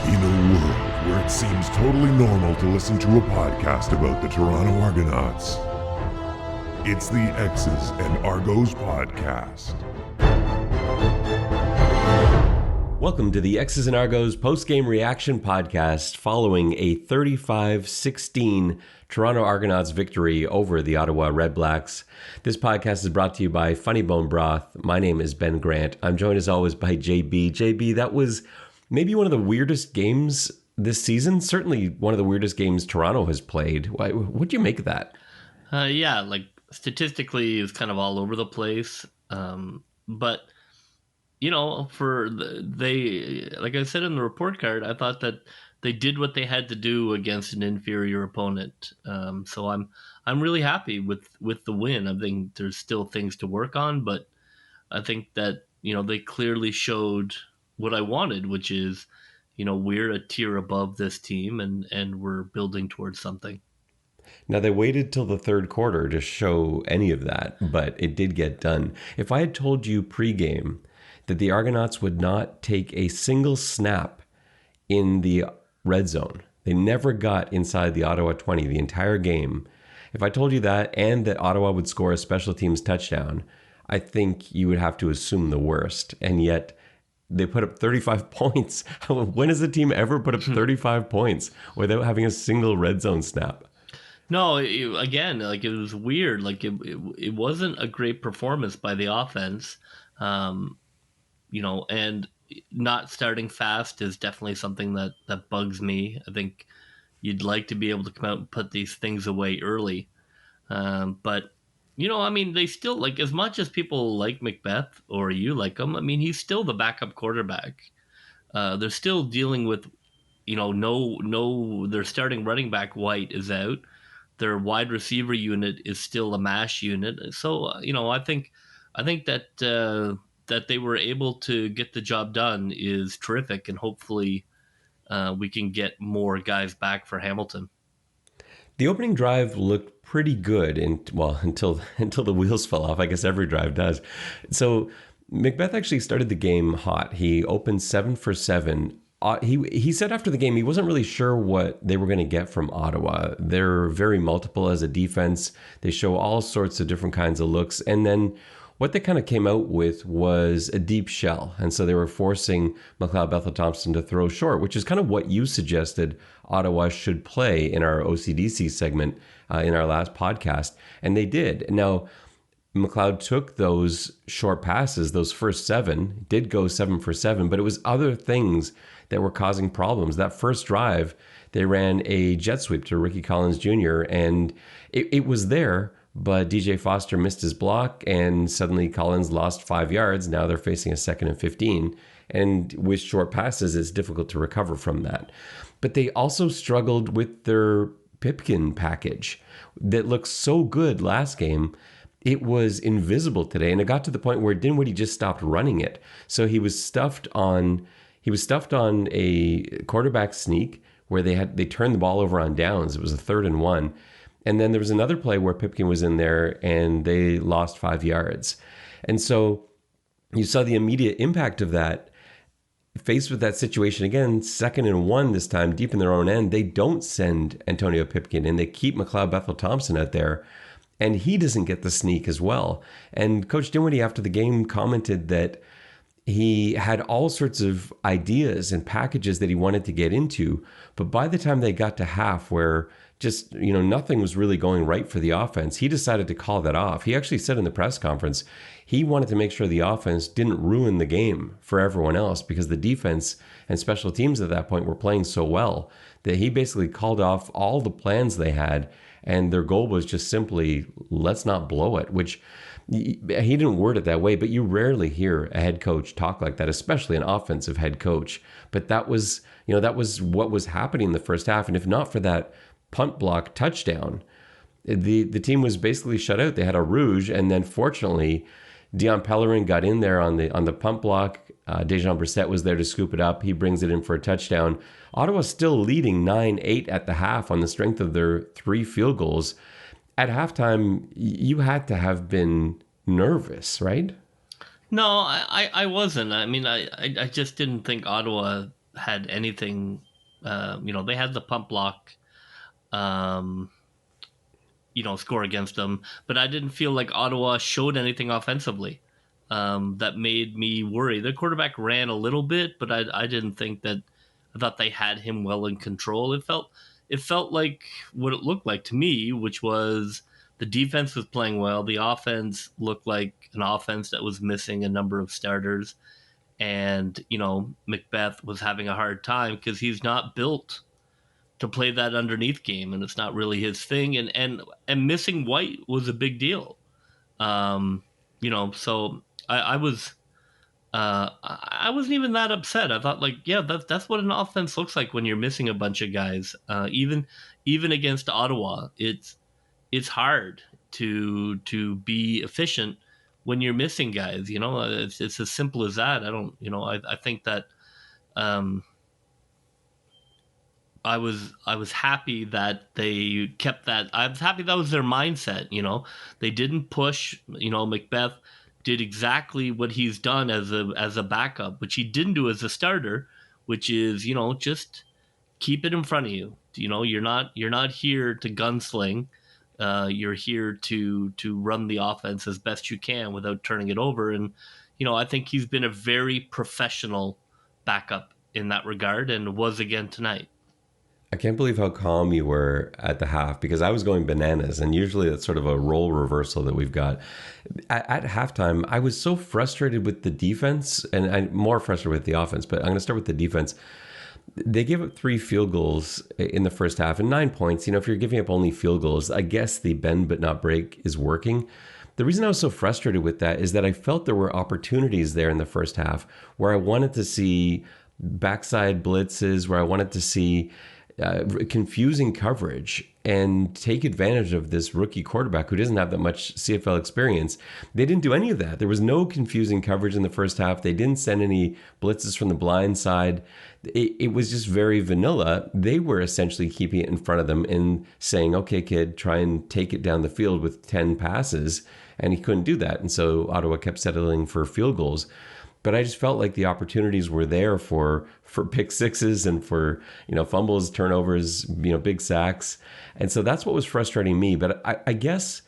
In a world where it seems totally normal to listen to a podcast about the Toronto Argonauts, it's the X's and Argos podcast. Welcome to the X's and Argos post-game reaction podcast following a 35-16 Toronto Argonauts victory over the Ottawa Red Blacks. This podcast is brought to you by Funny Bone Broth. My name is Ben Grant. I'm joined as always by JB. JB, that was maybe one of the weirdest games this season. Certainly one of the weirdest games Toronto has played. What'd you make of that? Statistically, it's kind of all over the place. But you know, like I said in the report card, I thought that they did what they had to do against an inferior opponent. So I'm really happy with the win. I think there's still things to work on, but I think that, you know, they clearly showed what I wanted, which is, you know, we're a tier above this team and we're building towards something. Now, they waited till the third quarter to show any of that, but it did get done. If I had told you pregame that the Argonauts would not take a single snap in the red zone, they never got inside the Ottawa 20 the entire game. If I told you that and that Ottawa would score a special teams touchdown, I think you would have to assume the worst. And yet they put up 35 points. When has a team ever put up 35 points without having a single red zone snap? No, it was weird. It wasn't a great performance by the offense. You know, and not starting fast is definitely something that bugs me. I think you'd like to be able to come out and put these things away early. But, you know, I mean, they still, like, as much as people like Macbeth or you like him, I mean, he's still the backup quarterback. They're still dealing with, you know, their starting running back White is out. Their wide receiver unit is still a MASH unit. So, you know, I think that they were able to get the job done is terrific, and hopefully we can get more guys back for Hamilton. The opening drive looked pretty good, until the wheels fell off. I guess every drive does. So Macbeth actually started the game hot. He opened 7 for 7. He said after the game he wasn't really sure what they were going to get from Ottawa. They're very multiple as a defense. They show all sorts of different kinds of looks, and then what they kind of came out with was a deep shell. And so they were forcing McLeod Bethel-Thompson to throw short, which is kind of what you suggested Ottawa should play in our OCDC segment in our last podcast. And they did. Now, McLeod took those short passes, those first 7, did go 7 for 7, but it was other things that were causing problems. That first drive, they ran a jet sweep to Ricky Collins Jr., and it was there, but DJ Foster missed his block, and suddenly Collins lost 5 yards. Now they're facing a 2nd and 15. And with short passes, it's difficult to recover from that. But they also struggled with their Pipkin package that looked so good last game. It was invisible today, and it got to the point where Dinwiddie just stopped running it. So he was stuffed on a quarterback sneak where they turned the ball over on downs. It was a 3rd and 1. And then there was another play where Pipkin was in there and they lost 5 yards. And so you saw the immediate impact of that. Faced with that situation again, 2nd and 1 this time, deep in their own end, they don't send Antonio Pipkin and they keep McLeod Bethel-Thompson out there, and he doesn't get the sneak as well. And Coach Dinwiddie after the game commented that he had all sorts of ideas and packages that he wanted to get into, but by the time they got to half where just, you know, nothing was really going right for the offense, he decided to call that off. He actually said in the press conference he wanted to make sure the offense didn't ruin the game for everyone else, because the defense and special teams at that point were playing so well that he basically called off all the plans they had, and their goal was just simply, let's not blow it, which he didn't word it that way, but you rarely hear a head coach talk like that, especially an offensive head coach. But that was what was happening in the first half. And if not for that punt block touchdown, the team was basically shut out. They had a rouge, and then fortunately, Dion Pellerin got in there on the punt block. Dejan Brissett was there to scoop it up. He brings it in for a touchdown. Ottawa's still leading 9-8 at the half on the strength of their 3 field goals. At halftime, you had to have been nervous, right? No, I wasn't. I mean, I just didn't think Ottawa had anything. They had the pump block, um, score against them, but I didn't feel like Ottawa showed anything offensively that made me worry. The quarterback ran a little bit, but I didn't think that. I thought they had him well in control. It felt like what it looked like to me, which was the defense was playing well. The offense looked like an offense that was missing a number of starters, and Macbeth was having a hard time because he's not built to play that underneath game, and it's not really his thing. And missing White was a big deal. So I was. I wasn't even that upset. I thought, like, yeah, that's what an offense looks like when you're missing a bunch of guys. Even against Ottawa, it's hard to be efficient when you're missing guys. It's as simple as that. I think that um, I was happy that they kept that. I was happy that was their mindset. They didn't push. Macbeth did exactly what he's done as a backup, which he didn't do as a starter, which is just keep it in front of you. You're not here to gunsling. You're here to run the offense as best you can without turning it over. And I think he's been a very professional backup in that regard, and was again tonight. I can't believe how calm you were at the half, because I was going bananas, and usually that's sort of a role reversal that we've got. At halftime, I was so frustrated with the defense, and I'm more frustrated with the offense, but I'm going to start with the defense. They gave up 3 field goals in the first half and 9 points. If you're giving up only field goals, I guess the bend but not break is working. The reason I was so frustrated with that is that I felt there were opportunities there in the first half where I wanted to see backside blitzes, where I wanted to see confusing coverage and take advantage of this rookie quarterback who doesn't have that much CFL experience. They didn't do any of that. There was no confusing coverage in the first half. They didn't send any blitzes from the blind side. It was just very vanilla. They were essentially keeping it in front of them and saying, okay, kid, try and take it down the field with 10 passes. And he couldn't do that. And so Ottawa kept settling for field goals. But I just felt like the opportunities were there for pick sixes and for fumbles, turnovers, big sacks, and so that's what was frustrating me. But I guess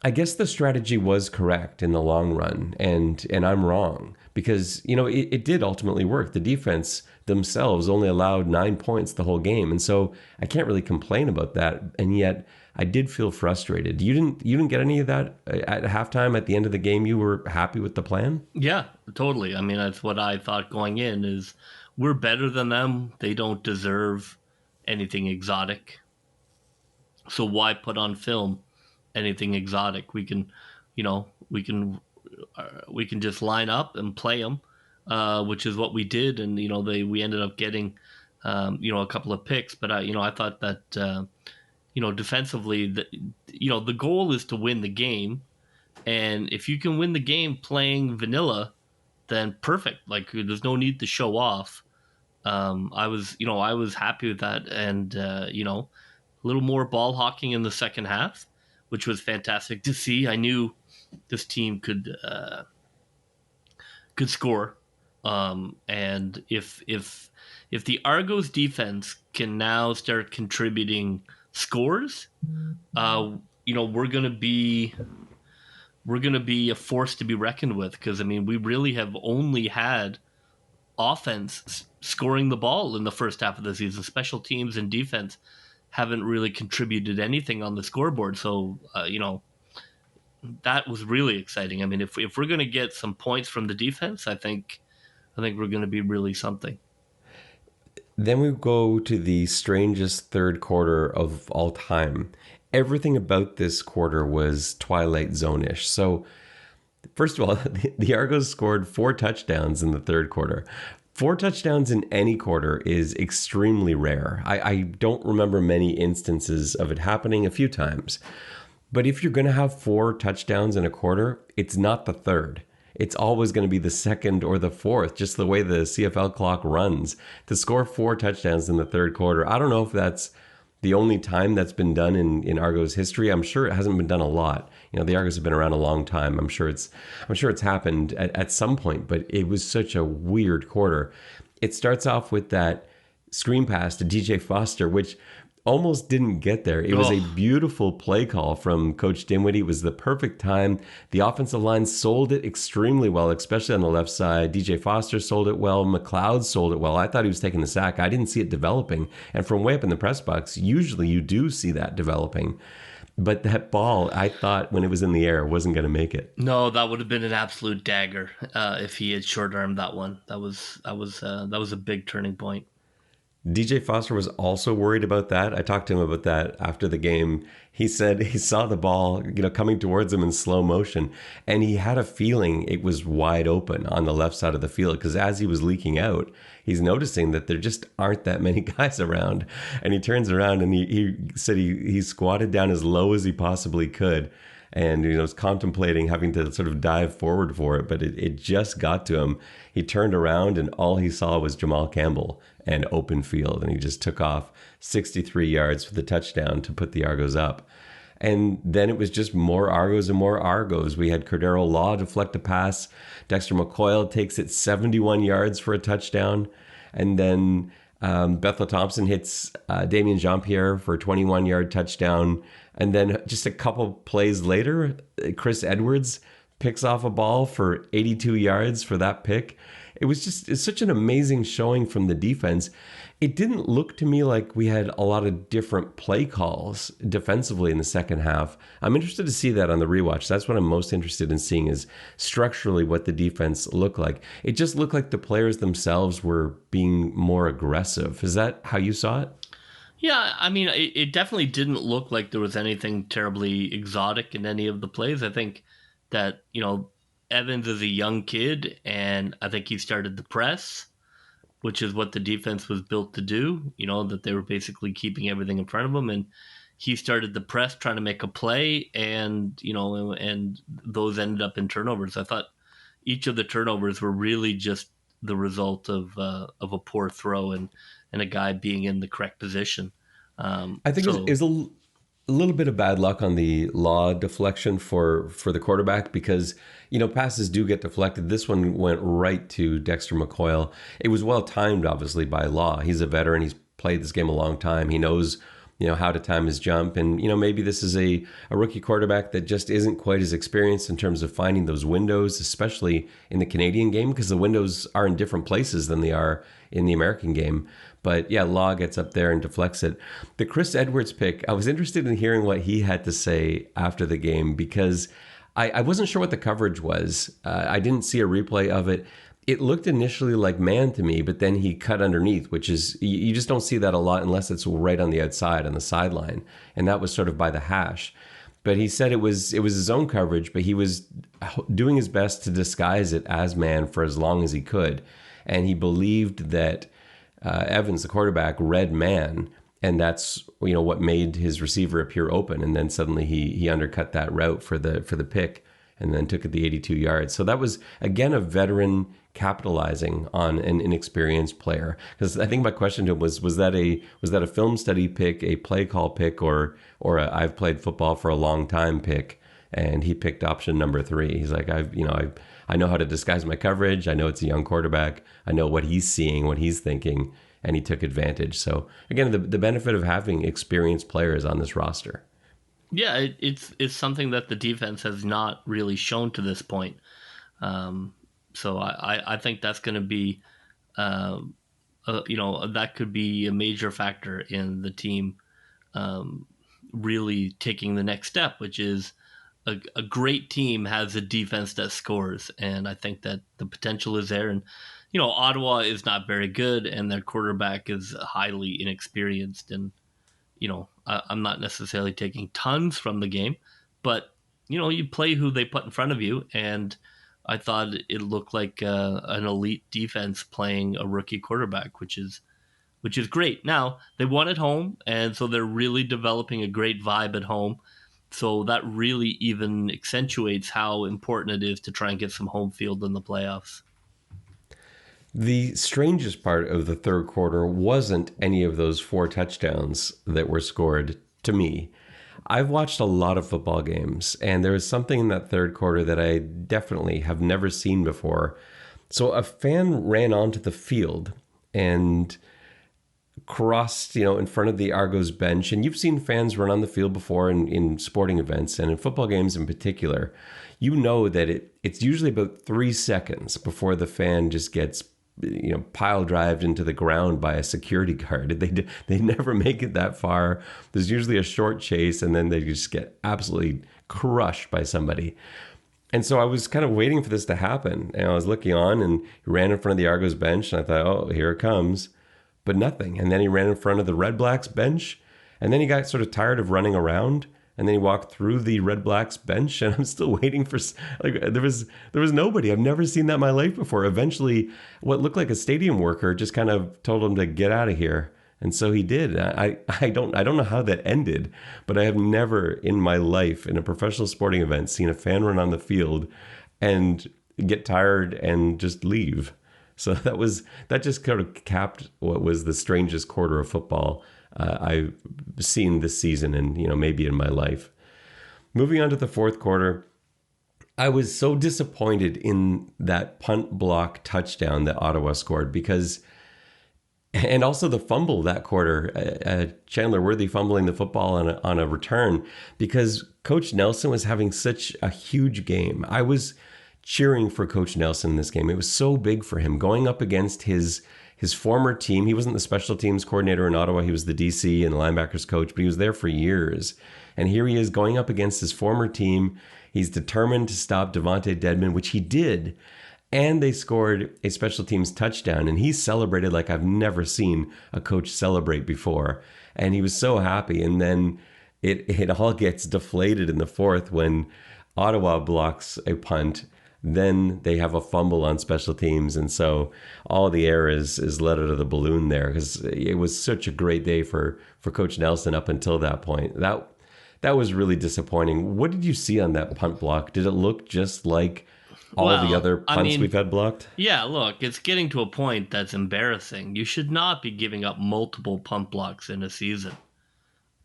the strategy was correct in the long run, and I'm wrong, because it did ultimately work. The defense themselves only allowed 9 points the whole game, and so I can't really complain about that. And yet I did feel frustrated. You didn't get any of that at halftime. At the end of the game, you were happy with the plan? Yeah, totally. I mean, that's what I thought going in, is we're better than them. They don't deserve anything exotic. So why put on film anything exotic? We can, we can just line up and play them, which is what we did. And, we ended up getting, a couple of picks. But I thought that, defensively, the goal is to win the game. And if you can win the game playing vanilla, then perfect. Like, there's no need to show off. I was happy with that. And, a little more ball hawking in the second half, which was fantastic to see. I knew this team could score. And if the Argos defense can now start contributing scores, we're gonna be a force to be reckoned with, because we really have only had offense scoring the ball in the first half of the season. Special teams and defense haven't really contributed anything on the scoreboard. So that was really exciting. If we're going to get some points from the defense, I think we're going to be really something. Then we go to the strangest third quarter of all time. Everything about this quarter was Twilight Zone-ish. So, first of all, the Argos scored 4 touchdowns in the third quarter. 4 touchdowns in any quarter is extremely rare. I don't remember many instances of it happening, a few times. But if you're going to have 4 touchdowns in a quarter, it's not the third. It's always going to be the second or the fourth, just the way the CFL clock runs. To score 4 touchdowns in the third quarter, I don't know if that's the only time that's been done in Argos history. I'm sure it hasn't been done a lot. The Argos have been around a long time. I'm sure it's happened at some point, but it was such a weird quarter. it starts off with that screen pass to DJ Foster, which almost didn't get there. It was a beautiful play call from Coach Dinwiddie. It was the perfect time. The offensive line sold it extremely well, especially on the left side. DJ Foster sold it well. McLeod sold it well. I thought he was taking the sack. I didn't see it developing. And from way up in the press box, usually you do see that developing. But that ball, I thought when it was in the air, wasn't going to make it. No, that would have been an absolute dagger if he had short-armed that one. That was a big turning point. DJ Foster was also worried about that. I talked to him about that after the game. He said he saw the ball, coming towards him in slow motion, and he had a feeling it was wide open on the left side of the field because as he was leaking out, he's noticing that there just aren't that many guys around. And he turns around and he said he squatted down as low as he possibly could. And was contemplating having to sort of dive forward for it, but it just got to him. He turned around and all he saw was Jamal Campbell and open field, and he just took off 63 yards for the touchdown to put the Argos up. And then it was just more Argos and more Argos. We had Cordero Law deflect a pass. Dexter McCoyle takes it 71 yards for a touchdown. And then Bethel Thompson hits Damien Jean-Pierre for a 21-yard touchdown. And then just a couple plays later, Chris Edwards picks off a ball for 82 yards for that pick. It's such an amazing showing from the defense. It didn't look to me like we had a lot of different play calls defensively in the second half. I'm interested to see that on the rewatch. That's what I'm most interested in seeing is structurally what the defense looked like. It just looked like the players themselves were being more aggressive. Is that how you saw it? Yeah, I mean, it definitely didn't look like there was anything terribly exotic in any of the plays. I think that, Evans is a young kid, and I think he started the press, which is what the defense was built to do, that they were basically keeping everything in front of him. And he started the press trying to make a play, and, and those ended up in turnovers. I thought each of the turnovers were really just the result of a poor throw and a guy being in the correct position. I think it was a little bit of bad luck on the Law deflection for the quarterback because, passes do get deflected. This one went right to Dexter McCoyle. It was well timed, obviously, by Law. He's a veteran. He's played this game a long time. He knows, how to time his jump. And, maybe this is a rookie quarterback that just isn't quite as experienced in terms of finding those windows, especially in the Canadian game, because the windows are in different places than they are in the American game. But yeah, Law gets up there and deflects it. The Chris Edwards pick, I was interested in hearing what he had to say after the game because I wasn't sure what the coverage was. I didn't see a replay of it. It looked initially like man to me, but then he cut underneath, which is, you just don't see that a lot unless it's right on the outside, on the sideline. And that was sort of by the hash. But he said it was his own coverage, but he was doing his best to disguise it as man for as long as he could. And he believed that Evans, the quarterback, read man, and that's what made his receiver appear open. And then suddenly he undercut that route for the pick, and then took it the 82 yards. So that was again a veteran capitalizing on an inexperienced player. Because I think my question to him was that a film study pick, a play call pick, or a I've played football for a long time pick? And he picked option number 3. He's like, I know how to disguise my coverage. I know it's a young quarterback. I know what he's seeing, what he's thinking, and he took advantage. So again, the benefit of having experienced players on this roster. Yeah, it's something that the defense has not really shown to this point. So I think that's going to be, that could be a major factor in the team really taking the next step, which is a great team has a defense that scores. And I think that the potential is there. And, Ottawa is not very good and their quarterback is highly inexperienced. And, I'm not necessarily taking tons from the game, but, you play who they put in front of you. And I thought it looked like an elite defense playing a rookie quarterback, which is great. Now, they won at home, and so they're really developing a great vibe at home. So that really even accentuates how important it is to try and get some home field in the playoffs. The strangest part of the third quarter wasn't any of those 4 touchdowns that were scored to me. I've watched a lot of football games, and there was something in that third quarter that I definitely have never seen before. So a fan ran onto the field and crossed, in front of the Argos bench. And you've seen fans run on the field before in sporting events and in football games in particular. You know that it's usually about 3 seconds before the fan just gets pile drived into the ground by a security guard. They never make it that far. There's usually a short chase, and then they just get absolutely crushed by somebody. And so I was kind of waiting for this to happen, and I was looking on, and he ran in front of the Argos bench, and I thought, oh, here it comes, but nothing. And then he ran in front of the Red Blacks bench, and then he got sort of tired of running around, and then he walked through the Red Blacks bench, and I'm still waiting for, there was nobody. I've never seen that in my life before. Eventually, what looked like a stadium worker just kind of told him to get out of here. And so he did. I don't know how that ended, but I have never in my life in a professional sporting event seen a fan run on the field and get tired and just leave. So that just kind of capped what was the strangest quarter of football I've seen this season and, maybe in my life. Moving on to the fourth quarter, I was so disappointed in that punt block touchdown that Ottawa scored and also the fumble that quarter, Chandler Worthy fumbling the football on a return, because Coach Nelson was having such a huge game. I was cheering for Coach Nelson in this game. It was so big for him going up against his former team. He wasn't the special teams coordinator in Ottawa. He was the DC and the linebackers coach, but he was there for years. And here he is going up against his former team. He's determined to stop Devontae Dedmon, which he did. And they scored a special teams touchdown. And he celebrated like I've never seen a coach celebrate before. And he was so happy. And then it all gets deflated in the fourth when Ottawa blocks a punt. Then they have a fumble on special teams. And so all the air is let out of the balloon there, because it was such a great day for Coach Nelson up until that point. That was really disappointing. What did you see on that punt block? Did it look just like all the other punts we've had blocked? Yeah, look, it's getting to a point that's embarrassing. You should not be giving up multiple punt blocks in a season.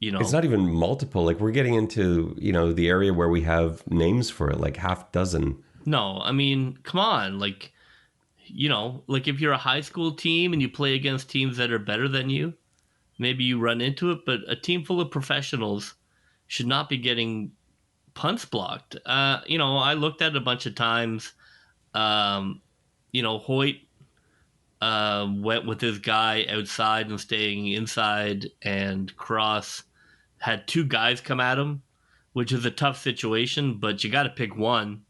It's not even multiple. Like, we're getting into, the area where we have names for it, like half dozen. No, come on. Like if you're a high school team and you play against teams that are better than you, maybe you run into it, but a team full of professionals should not be getting punts blocked. I looked at it a bunch of times. Hoyt went with his guy outside and staying inside, and Cross had two guys come at him, which is a tough situation, but you got to pick one.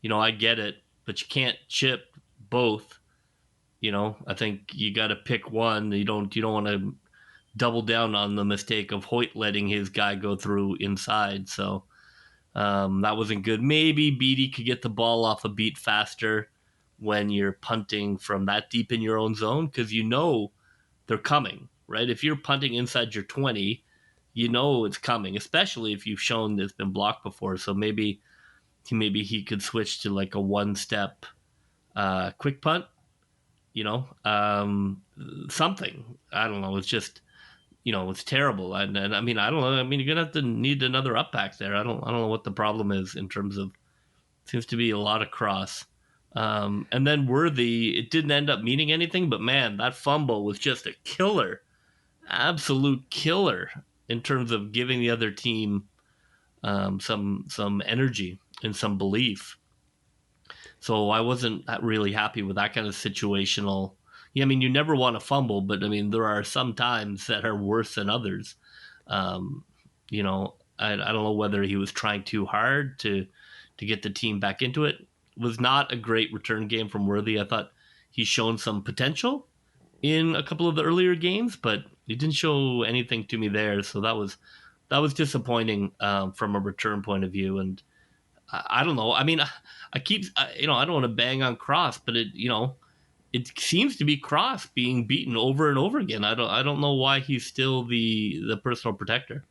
I get it, but you can't chip both. I think you got to pick one. You don't want to double down on the mistake of Hoyt letting his guy go through inside. So that wasn't good. Maybe Beatty could get the ball off a beat faster when you're punting from that deep in your own zone, because they're coming, right? If you're punting inside your 20, it's coming, especially if you've shown it's been blocked before. So maybe he could switch to like a one-step quick punt, something. I don't know. It's just, it's terrible. And I don't know. You're going to have to need another up back there. I don't know what the problem is in terms of, seems to be a lot of cross. And then Worthy, it didn't end up meaning anything, but man, that fumble was just a killer, absolute killer in terms of giving the other team some energy and some belief. So I wasn't really happy with that kind of situational. Yeah, you never want to fumble, but there are some times that are worse than others. I don't know whether he was trying too hard to get the team back into it. It was not a great return game from Worthy. I thought he's shown some potential in a couple of the earlier games, but he didn't show anything to me there. So that was disappointing from a return point of view. And I don't know. I don't want to bang on Cross, but it seems to be Cross being beaten over and over again. I don't know why he's still the personal protector.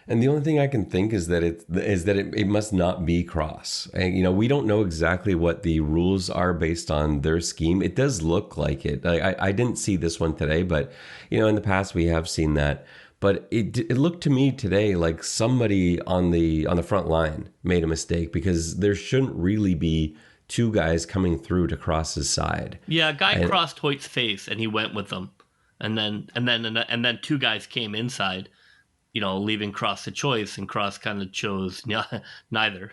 And the only thing I can think is that it must not be Cross. And, we don't know exactly what the rules are based on their scheme. It does look like it. I didn't see this one today, but in the past we have seen that. But it looked to me today like somebody on the front line made a mistake, because there shouldn't really be two guys coming through to cross his side. Yeah, a guy crossed Hoyt's face and he went with them. And then two guys came inside, leaving Cross the choice, and Cross kind of chose neither.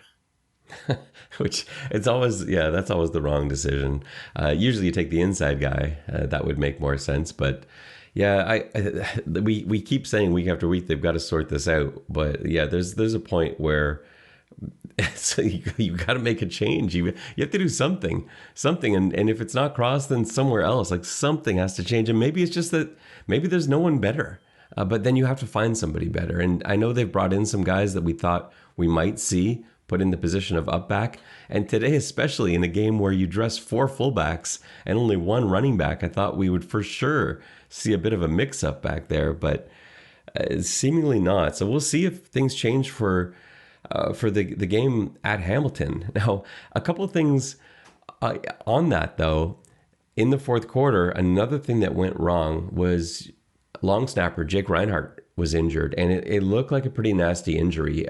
Which that's always the wrong decision. Usually you take the inside guy. That would make more sense. But yeah, we keep saying week after week they've got to sort this out. But yeah, there's a point where so you got to make a change. You have to do something, and if it's not Cross, then somewhere else. Like something has to change, and maybe it's just that maybe there's no one better. But then you have to find somebody better. And I know they've brought in some guys that we thought we might see put in the position of up back. And today, especially in a game where you dress 4 fullbacks and only 1 running back, I thought we would for sure see a bit of a mix-up back there, but seemingly not. So we'll see if things change for the game at Hamilton. Now, a couple of things on that, though. In the fourth quarter, another thing that went wrong was long snapper Jake Reinhardt was injured, and it looked like a pretty nasty injury.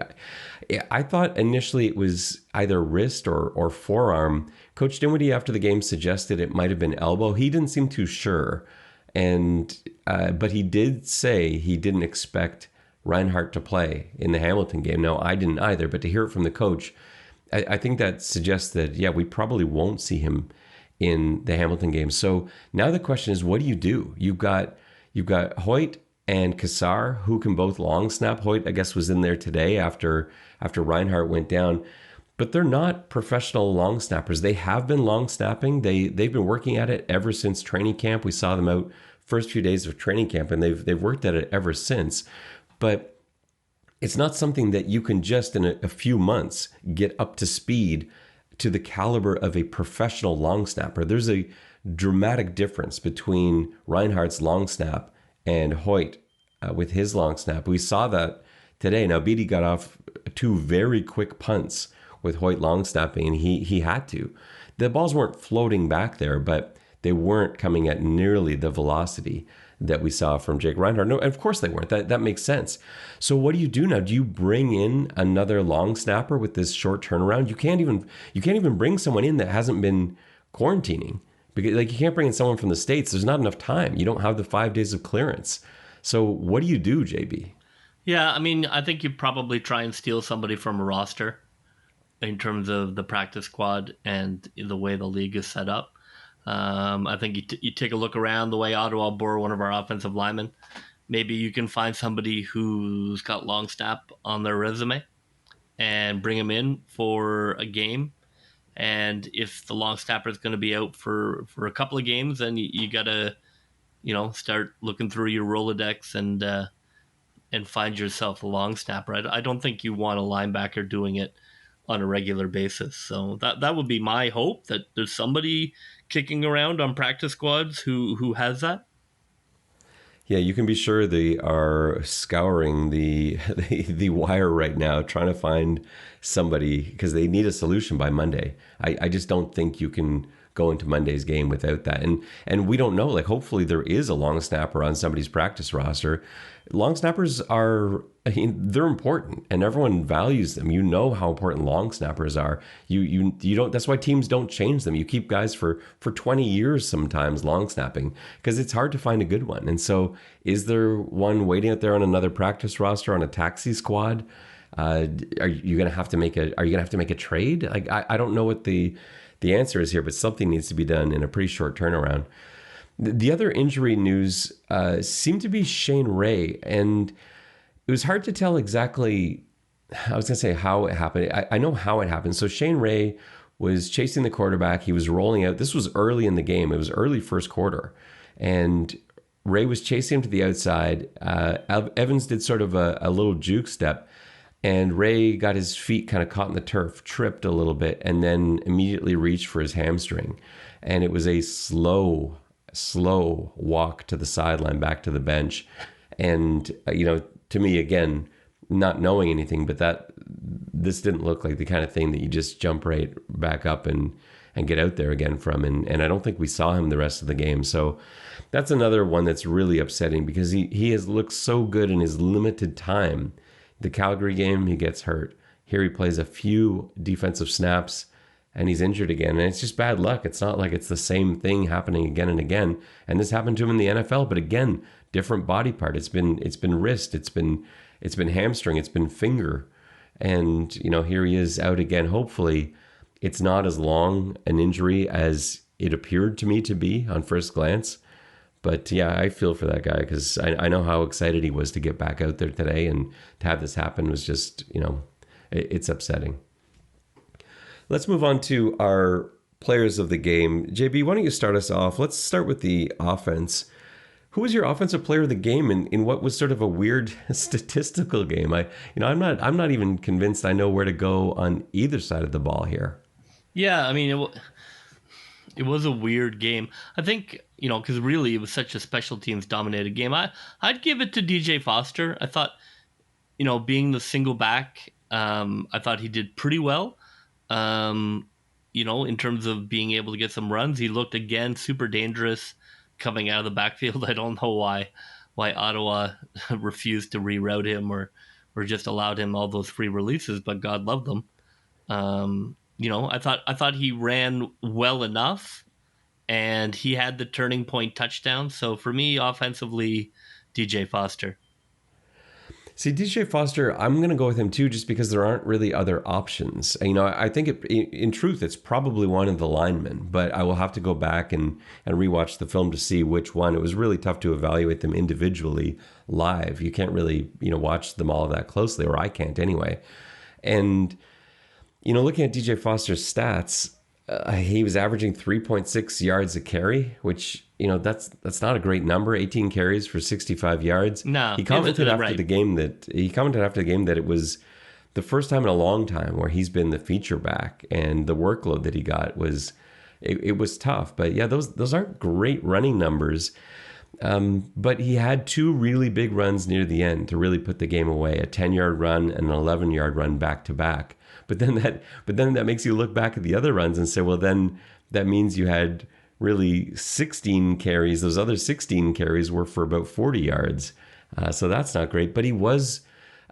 I thought initially it was either wrist or forearm. Coach Dinwiddie after the game suggested it might have been elbow. He didn't seem too sure, but he did say he didn't expect Reinhardt to play in the Hamilton game. Now, I didn't either, but to hear it from the coach, I think that suggests that, yeah, we probably won't see him in the Hamilton game. So now the question is, what do you do? You've got Hoyt and Kassar, who can both long snap. Hoyt, I guess, was in there today after Reinhardt went down. But they're not professional long snappers. They have been long snapping. They've been working at it ever since training camp. We saw them out first few days of training camp, and they've worked at it ever since. But it's not something that you can just in a few months get up to speed to the caliber of a professional long snapper. There's a dramatic difference between Reinhardt's long snap and Hoyt with his long snap. We saw that today. Now, Beattie got off 2 very quick punts with Hoyt long snapping, and he had to. The balls weren't floating back there, but they weren't coming at nearly the velocity that we saw from Jake Reinhardt. No, of course they weren't. That makes sense. So what do you do now? Do you bring in another long snapper with this short turnaround? You can't even bring someone in that hasn't been quarantining. Because you can't bring in someone from the States. There's not enough time. You don't have the 5 days of clearance. So what do you do, JB? Yeah, I mean, I think you probably try and steal somebody from a roster in terms of the practice squad and the way the league is set up. I think you take a look around the way Ottawa bore one of our offensive linemen. Maybe you can find somebody who's got long snap on their resume and bring them in for a game. And if the long snapper is going to be out for a couple of games, then you got to, start looking through your Rolodex and find yourself a long snapper. I don't think you want a linebacker doing it on a regular basis. So that would be my hope, that there's somebody kicking around on practice squads who has that. Yeah, you can be sure they are scouring the wire right now, trying to find somebody because they need a solution by Monday. I just don't think you can go into Monday's game without that. And we don't know. Like, hopefully there is a long snapper on somebody's practice roster. Long snappers they're important, and everyone values them. You know how important long snappers are. You don't. That's why teams don't change them. You keep guys for 20 years sometimes long snapping because it's hard to find a good one. And so, is there one waiting out there on another practice roster on a taxi squad? Are you gonna have to make a trade? Like, I don't know what the answer is here, but something needs to be done in a pretty short turnaround. The other injury news seemed to be Shane Ray, and it was hard to tell exactly. I was going to say how it happened. I know how it happened. So Shane Ray was chasing the quarterback. He was rolling out. This was early in the game. It was early first quarter, and Ray was chasing him to the outside. Evans did sort of a little juke step, and Ray got his feet kind of caught in the turf, tripped a little bit, and then immediately reached for his hamstring. And it was a slow walk to the sideline, back to the bench. And, to me, again, not knowing anything, but this didn't look like the kind of thing that you just jump right back up and get out there again from. And I don't think we saw him the rest of the game. So that's another one that's really upsetting because he has looked so good in his limited time. The Calgary game, he gets hurt. Here he plays a few defensive snaps, and he's injured again. And it's just bad luck. It's not like it's the same thing happening again and again. And this happened to him in the NFL, but again, different body part. It's been wrist, it's been hamstring, it's been finger. And, here he is out again. Hopefully it's not as long an injury as it appeared to me to be on first glance. But yeah, I feel for that guy because I know how excited he was to get back out there today, and to have this happen was just, it's upsetting. Let's move on to our players of the game. JB, why don't you start us off? Let's start with the offense. Who was your offensive player of the game in what was sort of a weird statistical game? I'm not even convinced I know where to go on either side of the ball here. Yeah, I mean, it was a weird game. I think, because really it was such a special teams dominated game. I'd give it to DJ Foster. I thought, being the single back, I thought he did pretty well. In terms of being able to get some runs, he looked again super dangerous coming out of the backfield. I don't know why Ottawa refused to reroute him or just allowed him all those free releases, but God loved them. I thought he ran well enough, and he had the turning point touchdown. So for me, offensively, DJ Foster. See, DJ Foster, I'm going to go with him too, just because there aren't really other options. I think in truth, it's probably one of the linemen, but I will have to go back and rewatch the film to see which one. It was really tough to evaluate them individually live. You can't really, watch them all that closely, or I can't anyway. And, looking at DJ Foster's stats, he was averaging 3.6 yards a carry, which, that's not a great number. 18 carries for 65 yards. No, he commented after the game that it was the first time in a long time where he's been the feature back, and the workload that he got was tough. But yeah, those aren't great running numbers. But he had two really big runs near the end to really put the game away: a 10-yard run and an 11-yard run back to back. But then that makes you look back at the other runs and say, well, then that means you had really 16 carries. Those other 16 carries were for about 40 yards. So that's not great. But he was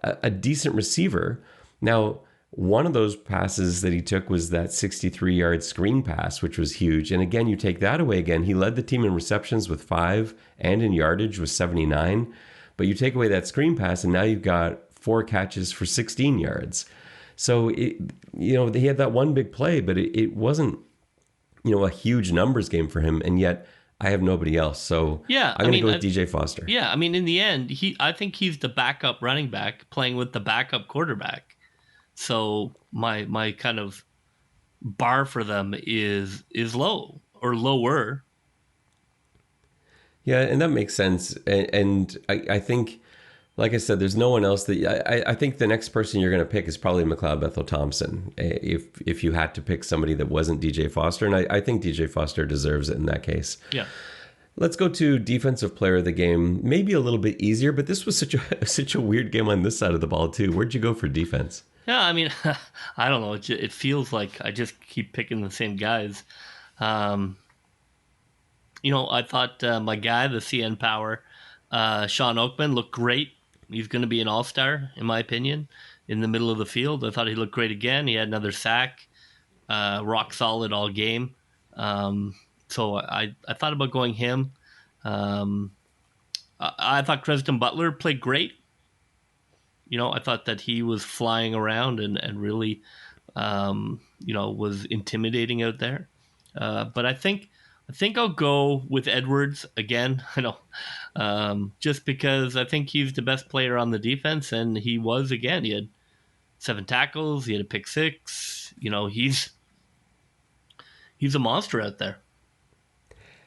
a decent receiver. Now, one of those passes that he took was that 63-yard screen pass, which was huge. And again, you take that away again. He led the team in receptions with 5 and in yardage with 79. But you take away that screen pass, and now you've got 4 catches for 16 yards. So, he had that one big play, but it wasn't, a huge numbers game for him. And yet I have nobody else. So yeah, I'm going to go with DJ Foster. Yeah, I mean, in the end, I think he's the backup running back playing with the backup quarterback. So my kind of bar for them is low or lower. Yeah, and that makes sense. And I think, like I said, there's no one else that I think the next person you're going to pick is probably McLeod Bethel Thompson, if you had to pick somebody that wasn't DJ Foster. And I think DJ Foster deserves it in that case. Yeah. Let's go to defensive player of the game. Maybe a little bit easier, but this was such a weird game on this side of the ball too. Where'd you go for defense? Yeah, I mean, I don't know. It feels like I just keep picking the same guys. I thought my guy, the CN Power, Sean Oakman, looked great. He's going to be an all-star, in my opinion, in the middle of the field. I thought he looked great again. He had another sack, rock solid all game. So I thought about going him. I thought Creston Butler played great. I thought that he was flying around and really, was intimidating out there. But I think I'll go with Edwards again. Just because I think he's the best player on the defense, and he was again. He had 7 tackles. He had a pick 6. He's a monster out there.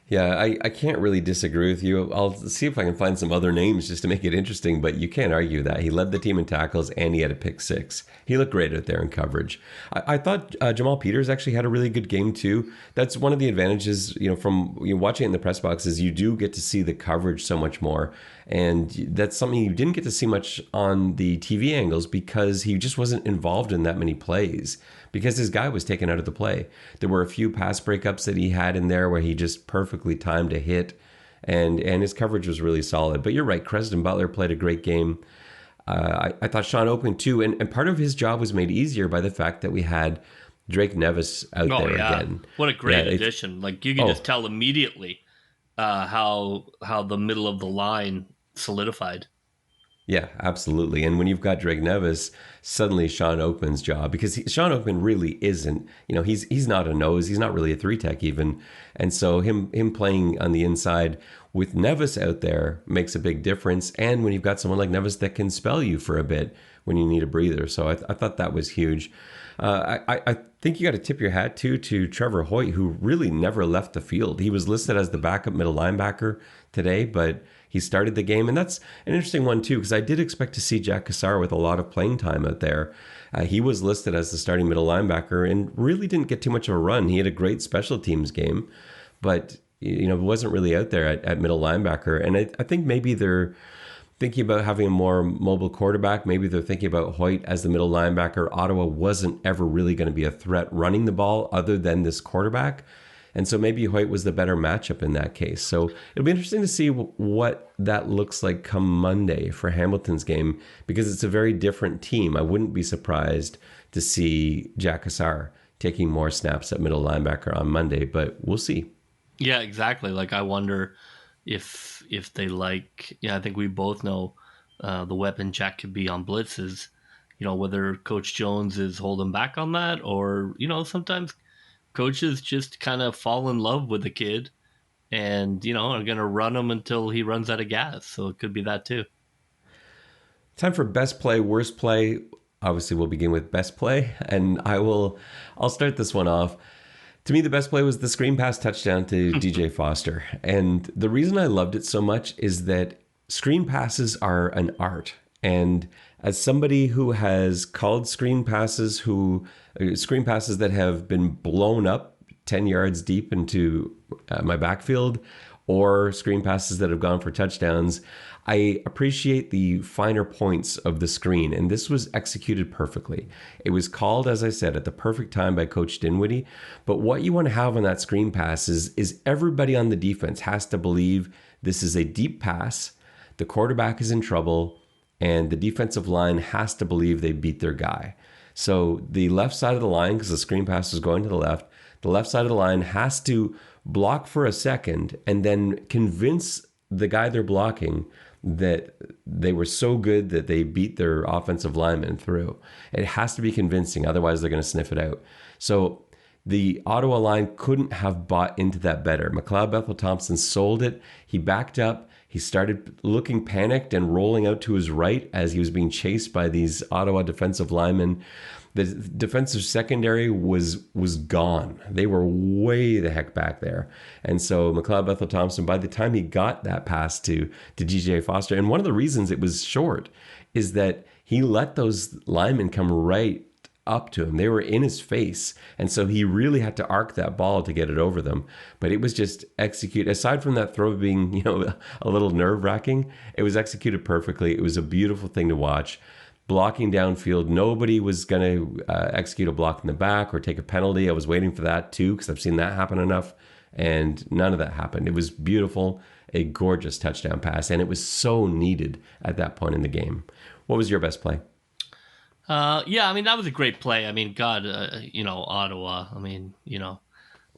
Yeah, I can't really disagree with you. I'll see if I can find some other names just to make it interesting, but you can't argue that. He led the team in tackles and he had a pick 6. He looked great out there in coverage. I thought Jamal Peters actually had a really good game too. That's one of the advantages, from watching it in the press box, is you do get to see the coverage so much more. And that's something you didn't get to see much on the TV angles because he just wasn't involved in that many plays, because his guy was taken out of the play. There were a few pass breakups that he had in there where he just perfectly timed a hit, and his coverage was really solid. But you're right, Creston Butler played a great game. I thought Sean Oakman too, and part of his job was made easier by the fact that we had Drake Nevis out there again. What a great Yeah, addition. Like, you can just tell immediately how the middle of the line solidified. Yeah, absolutely. And when you've got Drake Nevis, suddenly Sean Oakman's job, because Sean Oakman really isn't, he's not a nose, he's not really a three tech even. And so him playing on the inside with Nevis out there makes a big difference. And when you've got someone like Nevis that can spell you for a bit when you need a breather. So I thought that was huge. I think you got to tip your hat to Trevor Hoyt, who really never left the field. He was listed as the backup middle linebacker today, but he started the game. And that's an interesting one too, because I did expect to see Jack Cassar with a lot of playing time out there. He was listed as the starting middle linebacker and really didn't get too much of a run. He had a great special teams game, but wasn't really out there at middle linebacker. And I think maybe they're thinking about having a more mobile quarterback. Maybe they're thinking about Hoyt as the middle linebacker. Ottawa wasn't ever really going to be a threat running the ball other than this quarterback. And so maybe Hoyt was the better matchup in that case. So it'll be interesting to see what that looks like come Monday for Hamilton's game, because it's a very different team. I wouldn't be surprised to see Jack Cassar taking more snaps at middle linebacker on Monday, but we'll see. Yeah, exactly. Like, I wonder if they like, I think we both know the weapon Jack could be on blitzes, whether Coach Jones is holding back on that, or, sometimes coaches just kind of fall in love with the kid and, are going to run him until he runs out of gas. So it could be that too. Time for best play, worst play. Obviously, we'll begin with best play, and I'll start this one off. To me, the best play was the screen pass touchdown to DJ Foster. And the reason I loved it so much is that screen passes are an art. And as somebody who has called screen passes that have been blown up 10 yards deep into my backfield, or screen passes that have gone for touchdowns, I appreciate the finer points of the screen, and this was executed perfectly. It was called, as I said, at the perfect time by Coach Dinwiddie, but what you want to have on that screen pass is everybody on the defense has to believe this is a deep pass, the quarterback is in trouble, and the defensive line has to believe they beat their guy. So the left side of the line, because the screen pass is going to the left side of the line has to block for a second and then convince the guy they're blocking that they were so good that they beat their offensive lineman through. It has to be convincing, otherwise they're going to sniff it out. So the Ottawa line couldn't have bought into that better. McLeod Bethel-Thompson sold it. He backed up. He started looking panicked and rolling out to his right as he was being chased by these Ottawa defensive linemen. The defensive secondary was gone. They were way the heck back there. And so McLeod Bethel-Thompson, by the time he got that pass to DJ Foster, and one of the reasons it was short is that he let those linemen come right up to him. They were in his face. And so he really had to arc that ball to get it over them. But it was just executed. Aside from that throw being, a little nerve-wracking, it was executed perfectly. It was a beautiful thing to watch. Blocking downfield, nobody was going to execute a block in the back or take a penalty. I was waiting for that too, because I've seen that happen enough, and none of that happened. It was beautiful, a gorgeous touchdown pass, and it was so needed at that point in the game. What was your best play? That was a great play. God, Ottawa.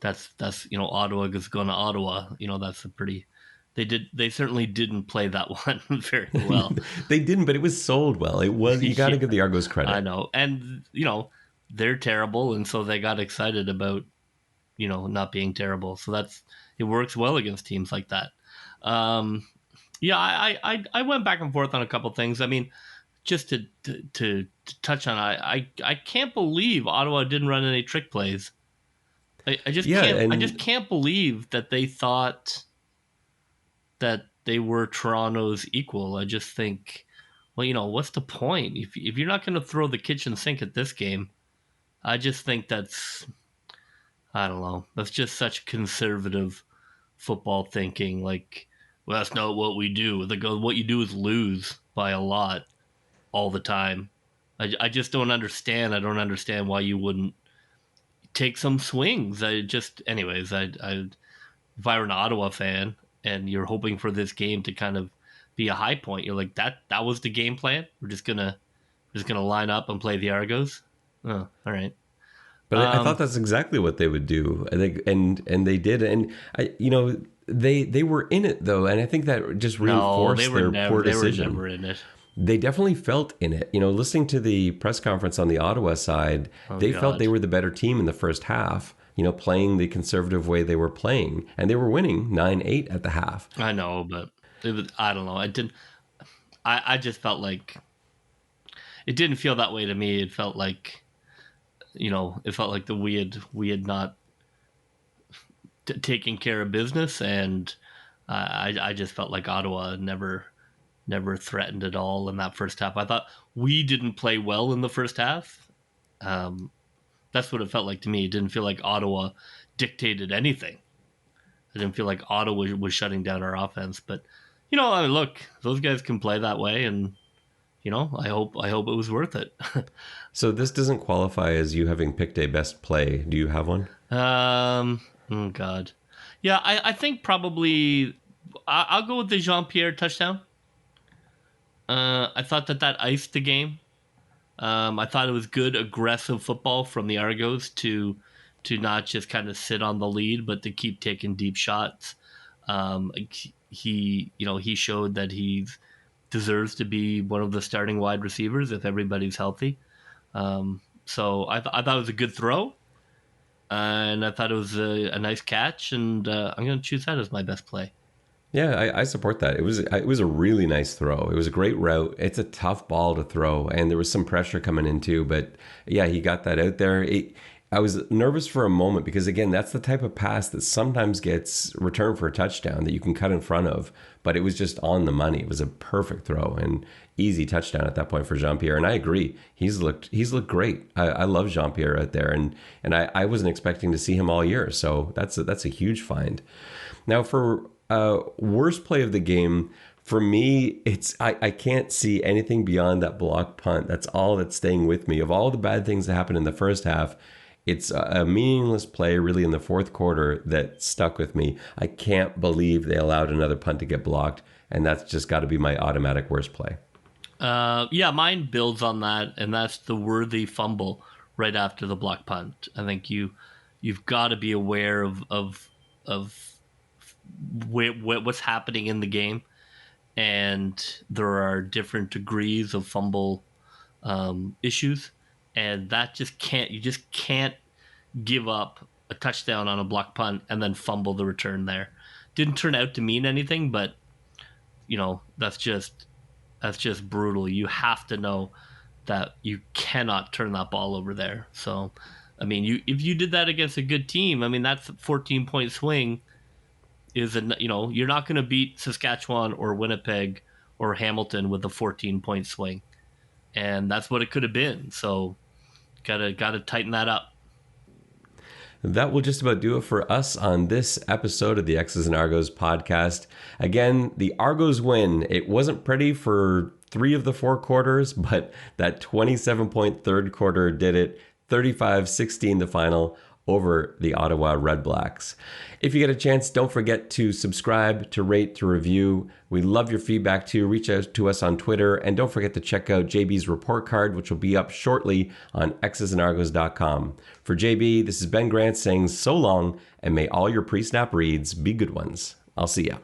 That's Ottawa is going to Ottawa. That's a pretty. They certainly didn't play that one very well. They didn't, but it was sold well. It was. You got to give the Argos credit. I know, and they're terrible, and so they got excited about not being terrible. So it works well against teams like that. I went back and forth on a couple things. Just to touch on, I can't believe Ottawa didn't run any trick plays. I just can't believe that they thought that they were Toronto's equal. I just think, what's the point? If you're not going to throw the kitchen sink at this game, I just think that's just such conservative football thinking. Like, well, that's not what we do. They go, what you do is lose by a lot all the time. I just don't understand. I don't understand why you wouldn't take some swings. If I were an Ottawa fan, and you're hoping for this game to kind of be a high point, you're like, that was the game plan? We're just gonna line up and play the Argos? Oh, all right. But I thought that's exactly what they would do. I think, and they did. And they were in it though, and I think that just reinforced their poor decision. They were never in it. They definitely felt in it. Listening to the press conference on the Ottawa side, they felt they were the better team in the first half. Playing the conservative way they were playing, and they were winning 9-8 at the half. I know, but I don't know. I just felt like it didn't feel that way to me. It felt like, we had not taken care of business, and I just felt like Ottawa never threatened at all in that first half. I thought we didn't play well in the first half. That's what it felt like to me. It didn't feel like Ottawa dictated anything. I didn't feel like Ottawa was shutting down our offense. But, look, those guys can play that way, and, I hope it was worth it. So this doesn't qualify as you having picked a best play. Do you have one? Oh, God. Yeah, I think probably I'll go with the Jean-Pierre touchdown. I thought that iced the game. I thought it was good, aggressive football from the Argos to not just kind of sit on the lead, but to keep taking deep shots. He showed that he deserves to be one of the starting wide receivers if everybody's healthy. So I thought it was a good throw, and I thought it was a nice catch, and I'm going to choose that as my best play. Yeah, I support that. It was a really nice throw. It was a great route. It's a tough ball to throw, and there was some pressure coming in too. But yeah, he got that out there. I was nervous for a moment because, again, that's the type of pass that sometimes gets returned for a touchdown that you can cut in front of. But it was just on the money. It was a perfect throw and easy touchdown at that point for Jean-Pierre. And I agree. He's looked great. I love Jean-Pierre out there, and I wasn't expecting to see him all year. So that's a huge find. Now for worst play of the game, for me, I can't see anything beyond that block punt. That's all that's staying with me. Of all the bad things that happened in the first half, it's a meaningless play really in the fourth quarter that stuck with me. I can't believe they allowed another punt to get blocked, and that's just got to be my automatic worst play. Yeah, mine builds on that, and that's the Worthy fumble right after the block punt. I think you've got to be aware of what's happening in the game, and there are different degrees of fumble issues, and that you just can't give up a touchdown on a block punt and then fumble the return there. Didn't turn out to mean anything, but that's just brutal. You have to know that you cannot turn that ball over there. So if you did that against a good team, that's a 14-point swing. You're not going to beat Saskatchewan or Winnipeg or Hamilton with a 14-point swing, and that's what it could have been. So, gotta tighten that up. That will just about do it for us on this episode of the X's and Argos podcast. Again, the Argos win. It wasn't pretty for 3 of the 4 quarters, but that 27-point third quarter did it. 35-16 the final over the Ottawa Redblacks. If you get a chance, don't forget to subscribe, to rate, to review. We love your feedback too. Reach out to us on Twitter, and don't forget to check out JB's report card, which will be up shortly on xsandargos.com. For JB, this is Ben Grant saying so long, and may all your pre-snap reads be good ones. I'll see ya.